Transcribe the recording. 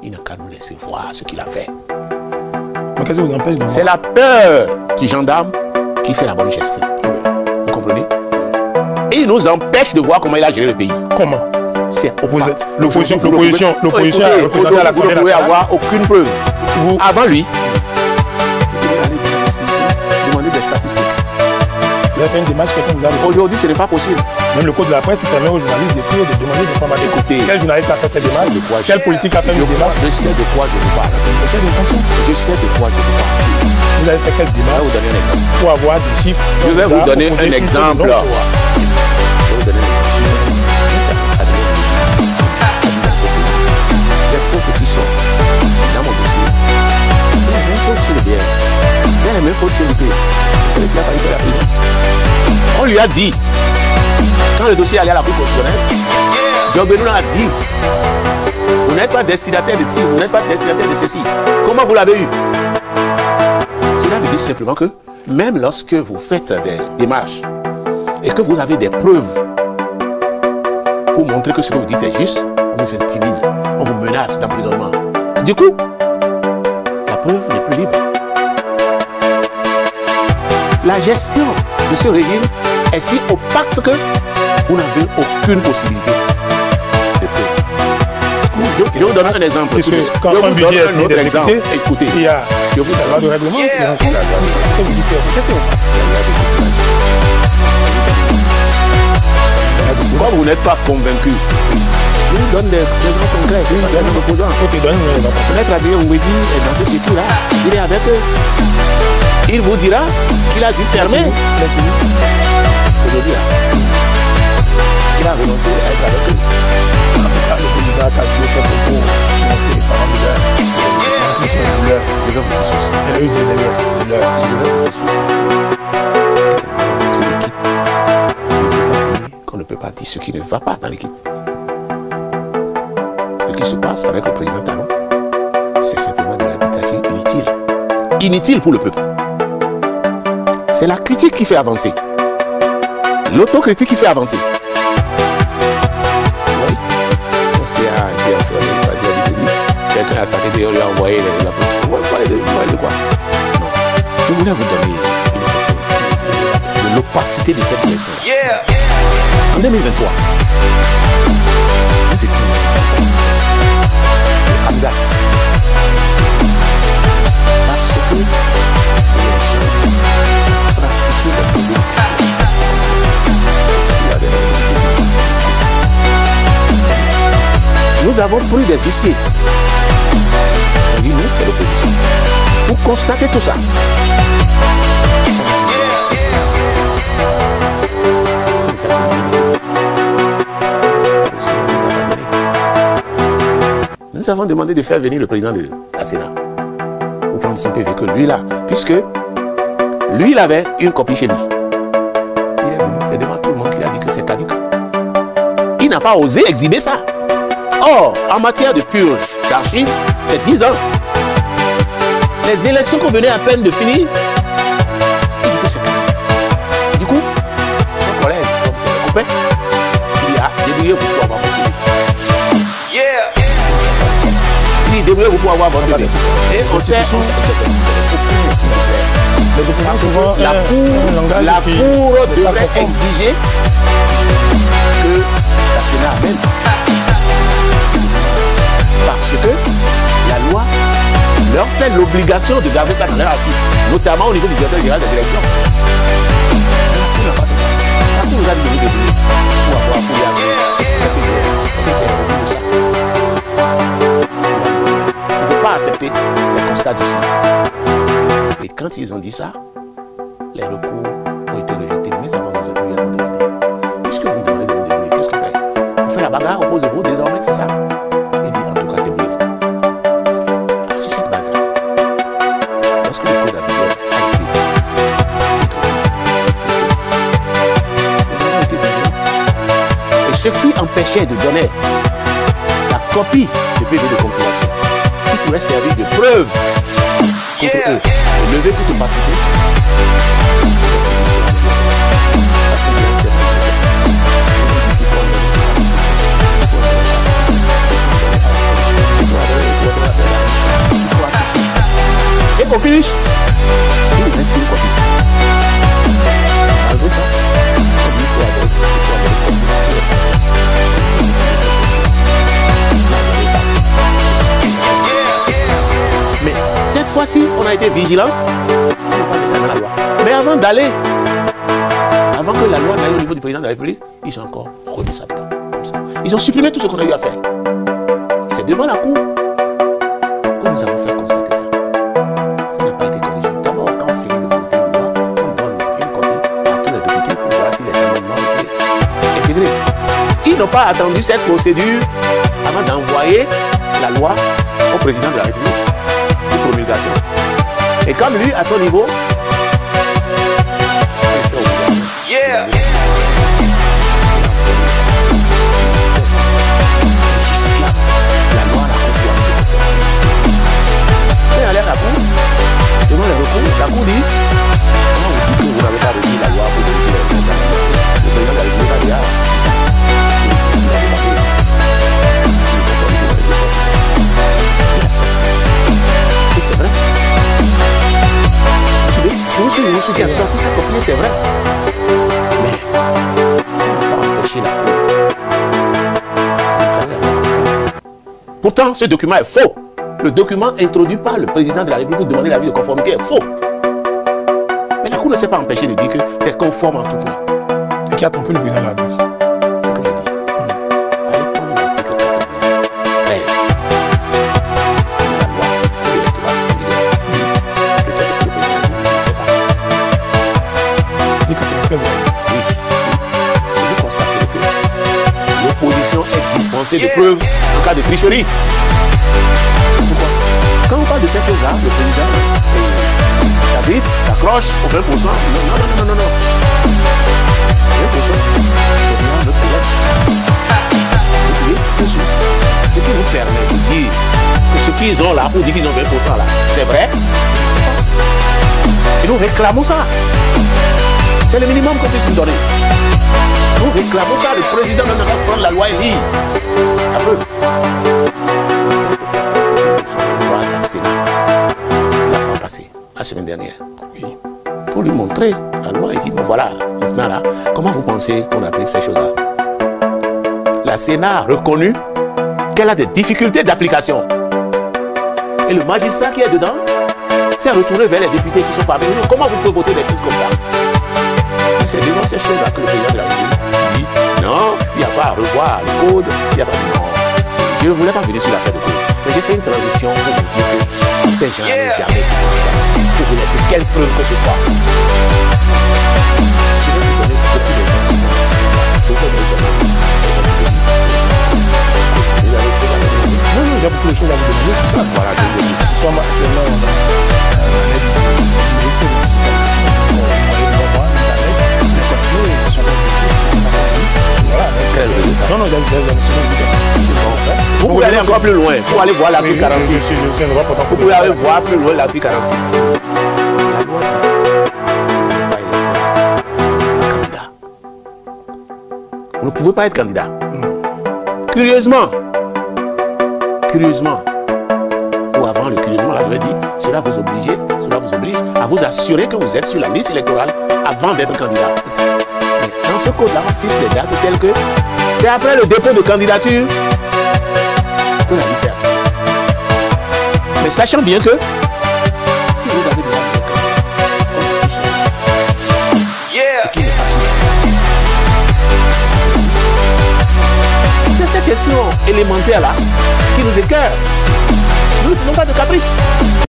il n'a qu'à nous laisser voir ce qu'il a fait. Mais qu'est-ce qui vous empêche de voir? C'est la peur du gendarme qui fait la bonne gestion. Vous comprenez? Et il nous empêche de voir comment il a géré le pays. Comment? C'est l'opposition a représenté à l'Assemblée nationale. Vous ne pouvez avoir aucune preuve. Avant lui, demandez des statistiques. Vous avez fait une démarche, quelqu'un vous a demandé. Aujourd'hui, ce n'est pas possible. Même le code de la presse permet aux journalistes de demander des informations. Écoutez, quel journaliste a fait cette démarche? Quelle politique a fait une démarche? Je sais de quoi je vous parle. Je sais de quoi je vous parle. Vous avez fait quelle démarche? Je vais vous donner un exemple. Pour avoir des chiffres. Je vais vous donner un exemple. Je vais vous donner un exemple. Les fautes qui sont dans mon dossier, c'est la même faute sur le BR. C'est la même faute sur le P. C'est le qui a failli faire la prison. On lui a dit, quand le dossier allait à la Cour constitutionnelle, Job Benoît a dit, vous n'êtes pas destinataire de tir, vous n'êtes pas destinataire de ceci. Comment vous l'avez eu? Cela veut dire simplement que même lorsque vous faites des démarches et que vous avez des preuves pour montrer que ce que vous dites est juste, on vous intimide, on vous menace d'emprisonnement. Du coup, la preuve n'est plus libre. La gestion de ce régime est si opaque que vous n'avez aucune possibilité de preuve. Je vous donne un exemple. Parce que quand un budget est fini d'exécuter, écoutez, il y a la loi de règlement. Comme vous n'êtes pas convaincu, je vous donne des exemples concrets, je vous donne un opposant. Peut-être Adrien Ouédi est dans ce circuit-là, il est avec eux. Il vous dira qu'il a dû fermer. Aujourd'hui, il a renoncé à être avec eux. Le président a calculé ses propos, c'est les savants de l'heure. Je vais vous dire ceci. Elle a eu des AES de l'heure. Je vais vous dire ceci. Qu'on ne peut pas dire ce qui ne va pas dans l'équipe. Ce qui se passe avec le président Talon, c'est simplement de la dictature inutile. Inutile pour le peuple. C'est la critique qui fait avancer. L'autocritique qui fait avancer. Oui. Le CA a été enfermé parce qu'il a dit ceci. Quelqu'un a saqué dehors, lui a envoyé la police. Vous parlez de quoi? Non. Je voulais vous donner une opportunité de l'opacité de cette élection. En 2023, c'est une candidat. Parce que nous avons pris des huissiers. On dit nous, c'est l'opposition. Pour constater tout ça. Nous avons demandé de faire venir le président de la Sénat pour prendre son PV que lui là, puisque lui il avait une copie chez lui. Il est venu, c'est devant tout le monde qu'il a dit que c'est caduc. Il n'a pas osé exhiber ça. Or, en matière de purge d'archives, c'est 10 ans. Les élections qu'on venait à peine de finir, il dit que c'est caduc. Du coup, son collègue, comme c'est un copain, il a débrouillé pour avoir voté. Il dit débrouillez-vous pour avoir votre PV. Et on sait, la Cour devrait exiger que la Sénat amène. Parce que la loi leur fait l'obligation de garder ça dans leur archive, notamment au niveau du directeur général des élections. La Cour nous a dit de débrouiller pour avoir fouillé on ne peut pas accepter les constats d'ici. Et quand ils ont dit ça, les recours ont été rejetés. Mais avant, nous lui avons demandé, puisque vous me demandez de vous débrouiller, qu'est-ce qu'on fait? On fait la bagarre, on pose de vous désormais, c'est ça? Il dit, en tout cas, débrouillez-vous. Alors, sur cette base-là, lorsque le code a été vigilants, et ce qui empêchait de donner la copie de PV de compilation, qui pourrait servir de preuve contre eux, et lever toute opacité. qu'on finisse. Il ne reste qu'une copie. Malgré ça, il faut avoir une copie. Mais cette fois-ci, on a été vigilant. On n'a pas mis ça dans la loi. Mais avant d'aller, avant que la loi n'aille au niveau du président de la République, ils ont encore remis ça dedans. Comme ça. Ils ont supprimé tout ce qu'on a eu à faire. Et c'est devant la cour que nous avons fait comme ça que ça. Ça n'a pas été corrigé. D'abord, quand on finit de voter une loi, on donne une copie à tous les députés pour voir si les amendements étaient intégrés. Ils n'ont pas attendu cette procédure avant d'envoyer la loi au président de la République de promulgation. Et comme lui, à son niveau, Yeah. La loi a et aller à la cour, devant le recours, la cour dit comment vous dites que vous n'avez pas remis la loi pour modifier le président de la République a dit et c'est vrai. Vous qui a sorti sa copie, c'est vrai. Mais ça n'a pas empêché la cour. Pourtant, ce document est faux. Le document introduit par le président de la République pour demander l'avis de conformité est faux. Mais la Cour ne s'est pas empêchée de dire que c'est conforme en tout point. Et qui a trompé le président de la République? Ce que je dis. Allez prendre l'article 93 de la loi électorale. Peut-être que le président ne sait pas. L'article 93, Oui. Et vous constatez que l'opposition est dispensée de preuves en cas de tricherie. Pourquoi? Quand on parle de cette chose-là, le président, ça dit, s'accroche au 20%. Non. 20%, c'est bien notre problème. Vous voyez, ce qui nous permet de dire que ce qu'ils ont là, pour dire qu'ils ont 20% là, c'est vrai. Et nous réclamons ça. C'est le minimum qu'on puisse nous donner. Nous réclamons ça. Le président ne va prendre la loi et lire. La preuve. La Sénat la fois passée, la semaine dernière. oui. Pour lui montrer la loi et dire, bon voilà, maintenant là, comment vous pensez qu'on applique ces choses-là? La Sénat a reconnu qu'elle a des difficultés d'application. Et le magistrat qui est dedans s'est retourné vers les députés qui sont parmi nous. Comment vous pouvez voter des choses comme ça? C'est devant ces choses-là que le président de la République dit, non, il n'y a pas à revoir le code, il n'y a pas non. Je ne voulais pas venir sur l'affaire de code. Mais j'ai fait une transition pour vous dire que ces gens n'ont jamais fait ça. Pour vous laisser quelle preuve que ce soit. Je vais vous donner beaucoup d'exemples. Non, j'ai beaucoup de choses à vous demander sur ça. Voilà, Nous sommes actuellement dans l'aide non, vous pouvez aller encore plus loin. Vous allez voir l'article 46. Vous pouvez aller voir plus loin l'article 46. La loi dit, vous ne pouvez pas être candidat. Curieusement, ou avant le curieusement, la loi dit, cela vous oblige à vous assurer que vous êtes sur la liste électorale avant d'être candidat. C'est ça. Mais dans ce code-là, on fixe des dates telles que c'est après le dépôt de candidature que la liste est à faire. Mais sachant bien que si vous avez déjà un candidat, on affiche la liste. Yeah. Qui n'est pas sur la liste. C'est ces questions élémentaires là qui nous écœurent. Nous ne faisons pas de caprice.